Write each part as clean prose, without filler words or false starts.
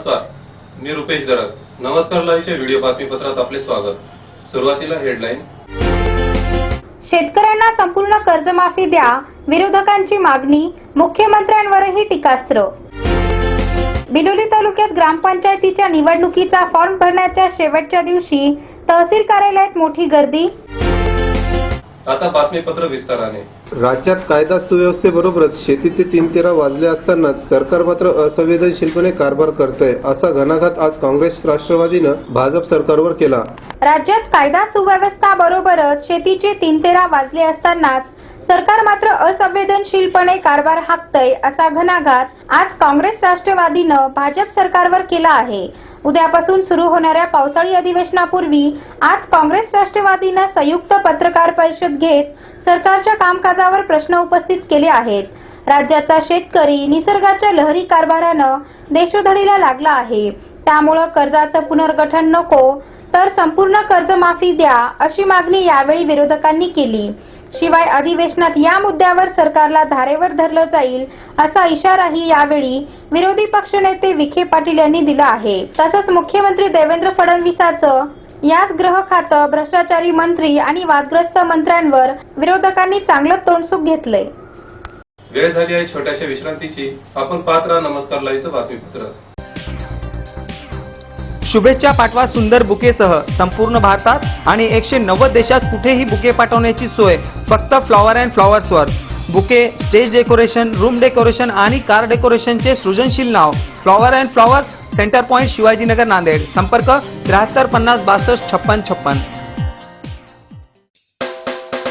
नमस्कार, मी रुपेश दरक. नमस्कार लाईव्हच्या व्हिडिओ बातमीपत्रात आपले स्वागत. सुरुवातीला हेडलाईन. शेतकऱ्यांना संपूर्ण कर्जमाफी द्या, विरोधकांची मागणी, मुख्यमंत्र्यांवरही टीकास्त्र. बिलोली तालुक्यात ग्रामपंचायतीच्या निवडणुकीचा फॉर्म भरण्याच्या शेवटच्या दिवशी तहसील कार्यालयात मोठी गर्दी. आता बातमीपत्र विस्ताराने. राज्यात कायदा सुव्यवस्थेबरोबरच शेतीचे 3-13 वाजले असतानाच सरकार मात्र असंवेदनशीलपणे कारभार करतंय, असा घणाघात आज काँग्रेस राष्ट्रवादीनं भाजप सरकारवर केला. राज्यात कायदा सुव्यवस्था बरोबरच शेतीचे 3-13 वाजले असतानाच सरकार मात्र असंवेदनशीलपणे कारभार हाकतंय, असा घणाघात आज काँग्रेस राष्ट्रवादीनं भाजप सरकारवर केला आहे. उद्यापासून सुरू होणाऱ्या पावसाळी अधिवेशनापूर्वी आज काँग्रेस राष्ट्रवादीनं संयुक्त पत्रकार परिषद घेत सरकारच्या कामकाजावर प्रश्न उपस्थित केले आहेत. राज्याचा शेतकरी निसर्गाच्या लहरी कारभारानं देशोधडीला लागला आहे. त्यामुळे कर्जाचं पुनर्गठन नको तर संपूर्ण कर्जमाफी द्या, अशी मागणी यावेळी विरोधकांनी केली. शिवाय अधिवेशनात या मुद्द्यावर सरकारला धारेवर धरलं जाईल, असा इशाराही यावेळी विरोधी पक्षनेते विखे पाटील यांनी दिला आहे. तसंच मुख्यमंत्री देवेंद्र फडणवीसांचं याच गृह खातं, भ्रष्टाचारी मंत्री आणि वादग्रस्त मंत्र्यांवर विरोधकांनी चांगलं तोंडसुख घेतलंय. वेळ झाली आहे छोट्याशा विश्रांतीची. आपण पाहत राहा नमस्कार लाईव्हचं बातमीपत्र. शुभेच्छा पाठवा सुंदर बुकेसह संपूर्ण भारतात आणि 190 देशात कुठेही बुके पाठवण्याची सोय फक्त फ्लॉवर अँड फ्लॉवर्सवर. Bouquet, stage decoration, room decoration आणि कार डेकोरेशनचे सृजनशील नाव flower and flowers, centre point, Shivajinagar, Nanded. संपर्क 73 50 62 56 56.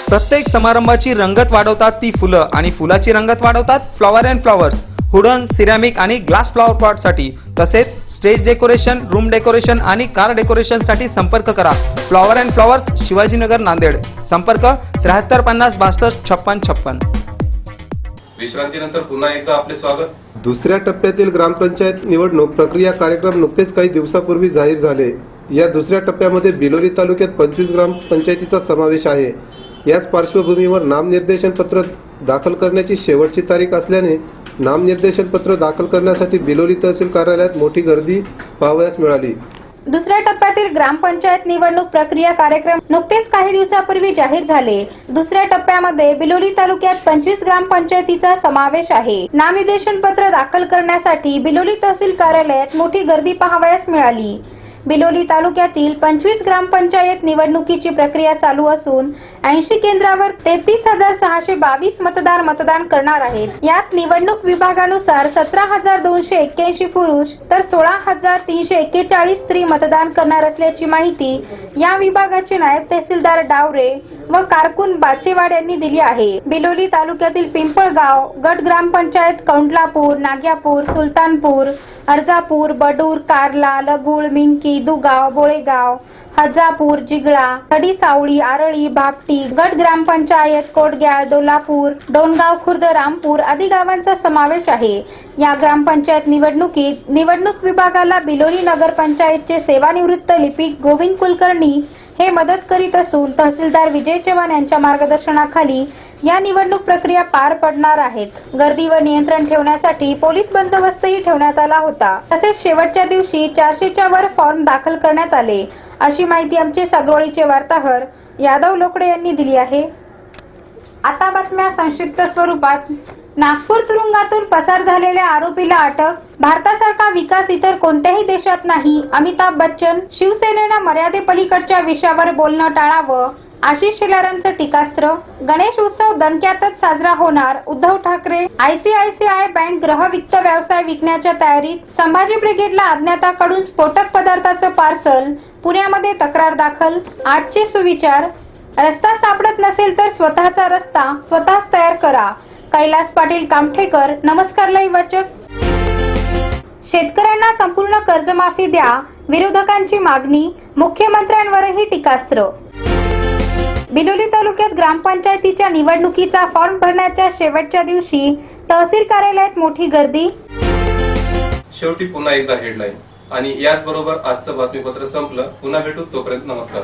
प्रत्येक समारंभाची रंगत वाढवतात ती फुलं आणि फुलाची रंगत वाढवतात flower and flowers. Wooden, ceramic आणि ग्लास फ्लॉवर पॉटसाठी तसेच स्टेज डेकोरेशन, रूम डेकोरेशन आणि कार डेकोरेशन साठी संपर्क करा. Flower and flowers, Shivajinagar, Nanded. संपर्क 73 50 62 56 56. विश्रांतीनंतर पुन्हा एकदा आपले स्वागत. दुसऱ्या टप्प्यातील ग्रामपंचायत निवडणूक प्रक्रिया कार्यक्रम नुकतेच काही दिवसापूर्वी जाहीर झाले. या दुसऱ्या टप्प्यामध्ये बिलोली तालुक्यात 25 ग्रामपंचायतीचा समावेश आहे. याच पार्श्वभूमीवर नामनिर्देशन पत्र दाखल करण्याची शेवटची तारीख असल्याने नामनिर्देशन पत्र दाखल करण्यासाठी बिलोली तहसील कार्यालयात मोठी गर्दी पाहावयास मिळाली. दुसऱ्या टप्प्यातील ग्रामपंचायत निवडणूक प्रक्रिया कार्यक्रम नुकतेच काही दिवसापूर्वी जाहीर झाले. दुसऱ्या टप्प्यामध्ये बिलोली तालुक्यात 25 ग्रामपंचायतीचा समावेश आहे. नामनिर्देशन पत्र दाखल करण्यासाठी बिलोली तहसील कार्यालयात मोठी गर्दी पाहावयास मिळाली. बिलोली तालुक्यातील 25 ग्रामपंचायत निवडणुकीची प्रक्रिया चालू असून 80 केंद्रावर 33,622 मतदार मतदान करणार आहेत. यात निवडणूक विभागानुसार 17,281 पुरुष तर 16,341 स्त्री मतदान करणार असल्याची माहिती या विभागाचे नायब तहसीलदार डावरे व कारकून बाचेवाड यांनी दिली आहे. बिलोली तालुक्यातील पिंपळगाव गट ग्रामपंचायत, कौंडलापूर, नाग्यापूर, सुलतानपूर, अर्जापूर, बडूर, कार्ला, लगुळ, मिंकी, दुगाव, बोळेगाव, हजापूर, जिगळा, खडीसावळी, आरळी, भापटी गट ग्रामपंचायत, कोटग्याळ, दोलापूर, डोनगाव खुर्द, रामपूर आदी गावांचा समावेश आहे. या ग्रामपंचायत निवडणुकीत निवडणूक विभागाला बिलोली नगरपंचायतचे सेवानिवृत्त लिपिक गोविंद कुलकर्णी हे मदत करीत असून तहसीलदार विजय चव्हाण यांच्या मार्गदर्शनाखाली या निवडणूक प्रक्रिया पार पडणार आहेत. गर्दीवर नियंत्रण ठेवण्यासाठी पोलीस बंदोबस्तही ठेवण्यात आला होता. तसेच शेवटच्या दिवशी 400च्या वर फॉर्म दाखल करण्यात आले, अशी माहिती आमचे सागरोळीचे वार्ताहर यादव लोकडे यांनी दिली आहे. आता बातम्या संक्षिप्त स्वरूपात. नागपूर तुरुंगातून पसार झालेल्या आरोपीला अटक. भारतासारखा विकास इतर कोणत्याही देशात नाही. अमिताभ बच्चन. शिवसेनेनं मर्यादेपलीकडच्या विषयावर बोलणं टाळावं, आशिष शेलारांचं टीकास्त्र. गणेश उत्सव दणक्यातच साजरा होणार, उद्धव ठाकरे. आयसीआयसीआय बँक ग्रह वित्त व्यवसाय विकण्याच्या तयारीत. संभाजी ब्रिगेडला अज्ञाताकडून स्फोटक पदार्थाचं पार्सल. पुण्यामध्ये तक्रार दाखल. आजचे सुविचार. रस्ता सापडत नसेल तर स्वतःचा रस्ता स्वतःच तयार करा. कैलास पाटील कामठेकर. नमस्कार लाईव्ह वाचक. शेतकऱ्यांना संपूर्ण कर्जमाफी द्या, विरोधकांची मागणी, मुख्यमंत्र्यांवरही टीकास्त्र. बिलोली तालुक्यात ग्रामपंचायतीच्या निवडणुकीचा फॉर्म भरण्याच्या शेवटच्या दिवशी तहसील कार्यालयात मोठी गर्दी. शेवटी पुन्हा एकदा हेडलाईन आणि याचबरोबर आजचं बातमीपत्र संपलं. पुन्हा भेटू, तोपर्यंत नमस्कार.